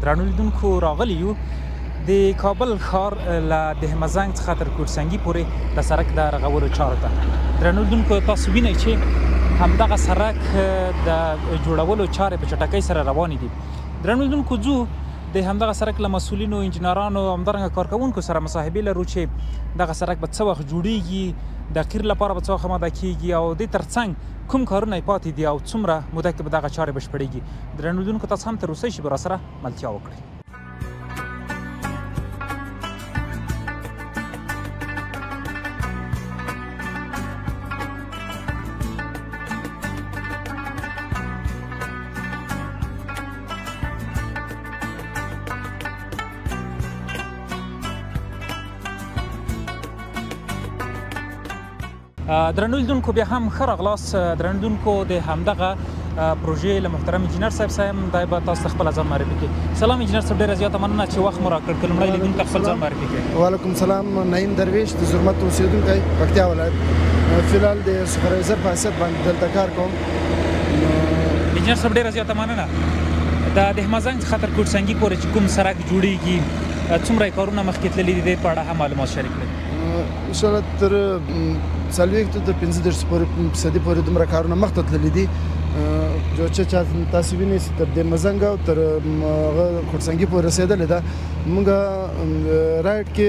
درنو لیدونکو راغلي یو د کابل ښار له دهمزنګ څخه تر کوټسنګي پورې د سړک د رغولو چارو ته درنو لیدونکو تاسو وینئ چې همدغه سړک د جوړولو چارې په چټکۍ سره روانې دي. درنو لیدونکو ځو د همدغه سړک له مسؤلینو انجینرانو همدارنګه کارکوونکو سره مصاحبې لرو چې دغه سړک به څه وخت جوړیږي، د قیر لپاره به څه وخت آماده کیږي او د ترڅنګ کوم کارونه یې پاتې دي او څومره موده کې به دغه چارې بشپړېږي. درنو لیدونکو تاسو هم تر اوسه شي به راسره ملتیا وکړئ. درنو لیدونکو بیا هم ښه راغلاست. درنو لیدونکو د همدغه پروژې له محترم انجینر صاحب سره دی به تاسو ته خپله ځان معرفي کړي. سلام انجینر صاحب، ډېره زیاته مننه چې وخت مو راکړ. که لومړی لیدونکي خپل ځان معرفي کړي. وعلیکم سلام، نعیم درویش د زرمت اوسېدونکی پکتیا ولایت، فلحال د سپروایزر په حیثیت باندې دلته کار کوم. انجینر صاحب ډېره زیاته مننه. د دهمزنګ څخه تر کوټسنګي پورې چې کوم سړک جوړیږي څومره کارونه مخکې تللي دي په اړه هم معلومات شریک کړئ. انشاءالله تر 40 تر 50% پورې دومره کارونه مخته تللي دي چې تاسو وینئ چې تر دهمزنګ او تر کوټسنګي پورې رسېدلې ده. موږ رایډ کې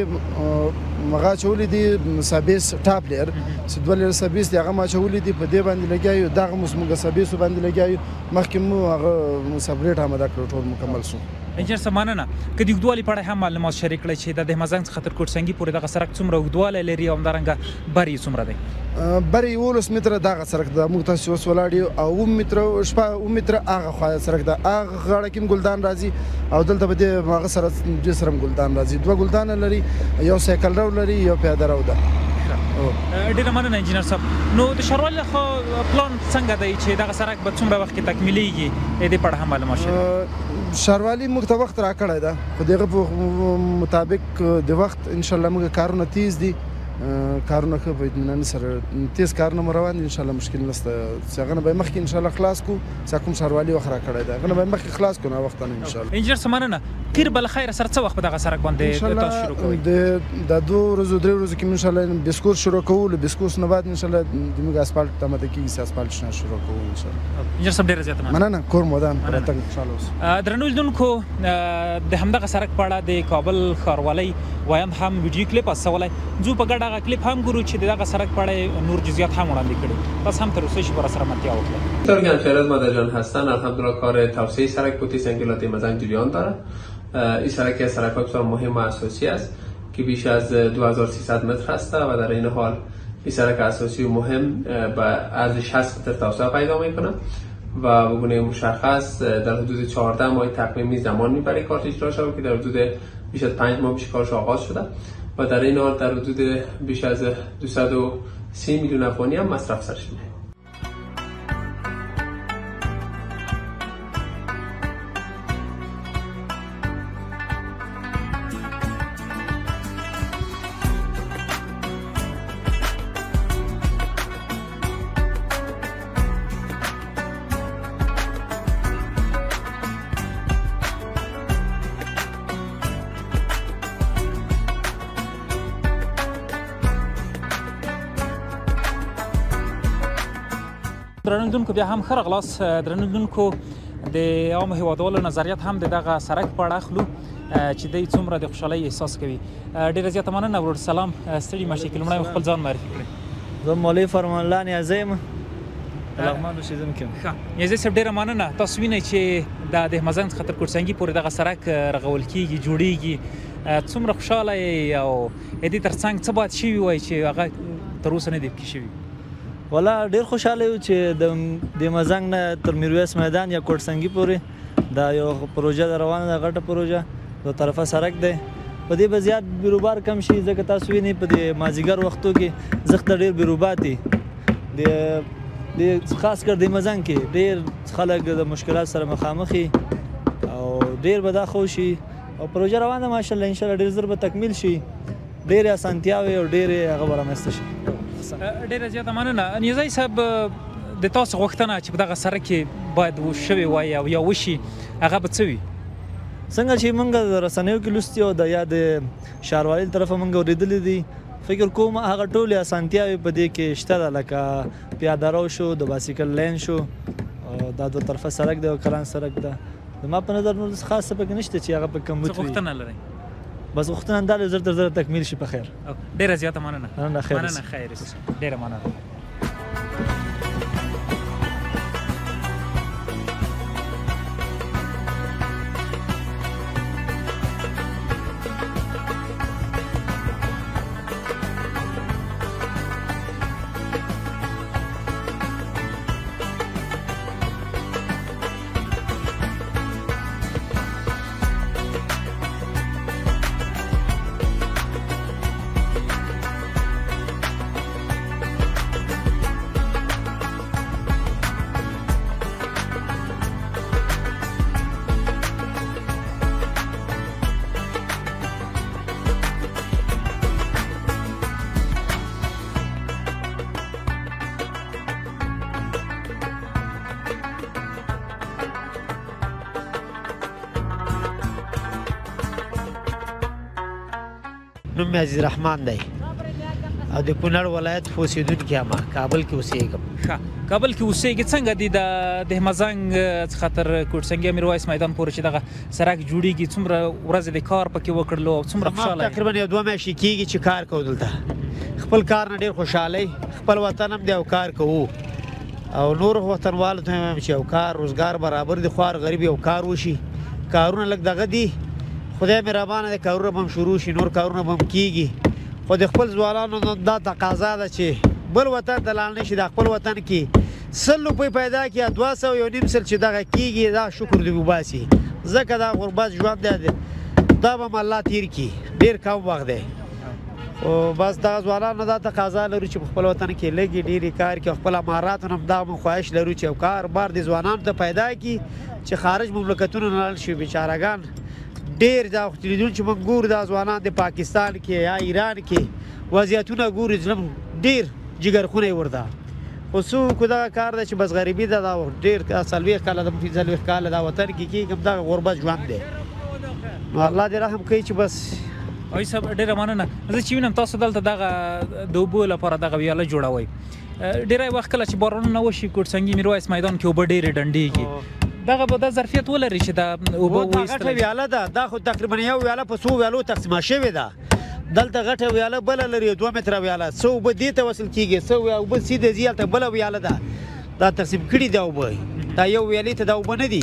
مغا چولې دي سابیس ټاپ لیر چې 2 لیر سابیس دي، هغه ما چولې دي په دې باندې لګیایو، دغه موږ سابیسو باندې لګیایو، مخکې مو هغه سپریټ آماده کړو، ټول مکمل شو. انجینر صاحب مننه. که د اوږدوالي په اړه هم معلومات شریک کړئ چې د دهمزنګ څخه تر کوټسنګي پورې دغه سړک څومره اوږدوالی لري او همدارنګه بر یې څومره دی؟ بر یې 11 متره دغه سړک ده، موږ تاسو اوس ولاړ یو، او 9 متره هغه خوا سړک ده، هغه غاړه کې ګلدان راځي او دلته به د هغه سره دې سره ګلدان راځي. 2 ګلدانه لري، یو سایکل رو لري، یو پیاده رو ده. ډېره مننه انجینر صاحب. نو د ښاروالۍ لخوا پلان څنګه دی چې دغه سړک به څومره وخت کې تکمیلیږي؟ د دې په اړه هم معلومات شریک. ښاروالي موږ ته وخت راکړی ده، خو د هغه په مطابق د وخت انشاءالله موږ کارونه تیز دي، کارونه ښه په اطمینان سره تیز کارونه مو روان دي، انشاءالله مشکل نشته. چې هغه نه به یې مخکې انشاءالله خلاص کړو، چې کوم ښاروالي وخت راکړی دی هغه نه به یې مخکې خلاص کړو ناوخته نه انشاءالله. انجینر صاحب مننه. قیر به له خیره سره څه وخت په دغه سړک باندې تاسو شروع کوئ؟ د 2 ورځو 3 ورځو کې انشاءالله بسکوت شروع کوو، له بسکوت نه بعد انشاءالله زموږ اسفالټ آماده کېږي چې اسفالټ نه شروع کوو انشاءالله. انجینر صاحب ډېره زیاته مننه. کور مودان راتګ خوشحاله اوسئ. درنو لیدونکو د همدغه سړک په اړه د کابل ښاروالۍ ویاند هم ویډیو کلیپ استولی. ځو په ګډه هغه کلیپ هم ګورو چې د دغه سړک په اړه نور جزئیات هم وړاندې کړي. تاسو هم تر اوسه شي با سره ملتیا وکړئ. دکتر گنجوی مادر جان هستن. الحمدلله کار توسعه سرک کوتسنگی لاته دهمزنگ جریان داره. این سرک از سرک بسیار مهم و اساسی است که بیش از 2300 متر هست و در این حال این سرک اساسی و مهم به عرض 60 متر توسعه پیدا میکنه و به گونه مشخص در حدود 14 ماه تقویمی زمان میبره کارش اجرا شود که در حدود بیش از 5 ماه پیش کارش آغاز شده و در این حال در حدود بیش از 230 میلیون افغانی هم مصرف سرش میده. درنو لیدونکو بیا هم ښه راغلاست. درنو لیدونکو د عامو هیوادوالو نظریات هم د دغه سړک په اړه اخلو چې دوی څومره د خوشحالۍ احساس کوي. ډېره زیاته مننه ورور. سلام، ستړي مه شئ. که لومړی خپل ځان معرفي کړئ. زه مولوي فرمان الله نیازی یم، لغمان اوسېدونکی یم. ښه نیازی صاحب ډېره مننه. تاسو وینئ چې د دهمزنګ څخه تر کوټسنګي پورې دغه سړک رغول کېږي، جوړیږي. څومره خوشحاله یې او د دې ترڅنګ څه باید شوي وای چې هغه تر اوسه نه دي پکې شوي؟ والا ډېر خوشحاله یو چې د دهمزنګ نه تر میرویس میدان یا کوټسنګي پورې دا یو پروژه ده روانه ده، غټه پروژه، دو طرفه سړک دی. په دې به زیات بیروبار کم شي ځکه تاسو وینئ په دې مازدیګر وختو کې زښته ډېر بیروبار دي. د خاص کر دهمزنګ کې ډېر خلک د مشکلات سره مخامخ دي او ډېر به دا ښه شي او پروژه روانه ده ماشاءالله. انشاءالله ډېر زر به تکمیل شي، ډېرې اسانتیاوې او ډېرې هغه به رامنځته شي. ډېره زیاته مننه. نیازی صاحب د تاسو غوښتنه چې په دغه سړک کې باید شوې وای او یا وشي هغه به څه وي؟ څنګه چې موږ د رسنیو کې لوستي او د یا د ښاروالۍ له طرفه موږ اورېدلي دي فکر کوم هغه ټولې اسانتیاوې په دې کې شته ده لکه پیاده رو شو د بایسکل لین شو دا دوه طرفه سړک دی او کلان سړک ده زما په نظر نور خاص څه پکې نشته چې هغه پکې کمبود وي غوښتنه لرئ بس غوښتنه دا زر تر زر تکمیل شي په خیر ډېره زیاته مننه مننه خیر ډېره مننه نوم مې عزیز رحمان دی او د کونړ ولایت اوسېدونکی یم کابل کې اوسېږم کابل کې اوسېږي څنګه دي د دهمزنګ څخه تر کوټسنګي میرویس میدان پورې چې دغه سړک جوړیږي څومره ورځې د کار پکې وکړلو او څومره خوشاله تقریبا یو 2 میاشتې کېږي چې کار کوو دلته خپل کار نه ډېر خوشحالی خپل وطن هم دی او کار کوو او نور وطنوالو ته هم چې یو کار روزګار برابر دي خوار غریب یو کار وشي کارونه لږ دغه دي خدای مهربانه دی کارونه به هم شروع شي نور کارونه به هم کېږي خو د خپل ځوانانو دا تقاضا ده چې بل وطن ته لاړ نه شي د خپل وطن کې 100 روپۍ پیدا کړي یا 200 یو نیم سل چې دغه کېږي دا شکر دې وباسي ځکه دا غربت ژوند دی دا به م الله تیر کړي ډېر کم وخت دی خو بس دغه ځوانانو دا تقاضا لرو چې په خپل وطن کې لږې ډېرې کار کړي او خپل اماراتو هم دا مو خواهش لرو چې یو کاروبار د ځوانانو ته پیدا کړي چې خارج مملکتونو نه لاړ شي بیچارهګان ډېر دا لیدون چې موږ ګورو دا ځوانان د پاکستان کې یا ایران کې وضعیتونه ګورو ډېر جګرخونه یې ورته خو څوک دغه کار دی چې بس غریبي ده دا ډېر 40 کاله د 40 کاله دا وطن کې کېږم دغه غربت ژوند دی نو الله دې رحم کوي چې بس وایي صاحب ډېره مننه زه چې وینم تاسو دلته دغه د اوبو لپاره دغه ویاله جوړوئ ډېری وخت کله چې بارانونه وشي کوټسنګي میرویس میدان کې اوبه ډېرې ډنډېږي دغه به دا ظرفیت ولري چې دا اوبه وایستلی غټه ویاله ده دا خو تقریبا یو ویاله په څو ویالو تقسیمه شوې ده دلته غټه ویاله بله لري 2 متره ویاله څه اوبه دې ته وصل کېږي څه اوبه سیده ځي هلته بله ویاله ده دا تقسیم کړي دي اوبه دا یو ویالې ته دا اوبه نه دي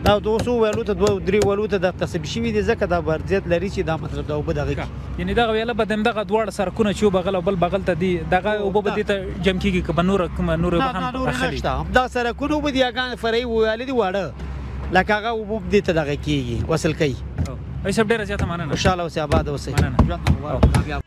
دا 200 ویالو ته 2-3 ویالو ته دا تقسیم شوي دي ځکه دا برزیت لري چې دا مطلب دا اوبه دغه یعنې دغه ویاله به دغه دواړه سړکونه چې بغل او بل بغل ته دي دغه اوبه به دې ته جمع کېږي که به نور هم نشته همدا سړکونه اوبه دي هغه فرعي ویالې دي واړه لکه هغه اوبه دې ته دغه کېږي وصل کوي صاحب ډېره زیاته مننه خوشحاله اوسئ آباد اوسئ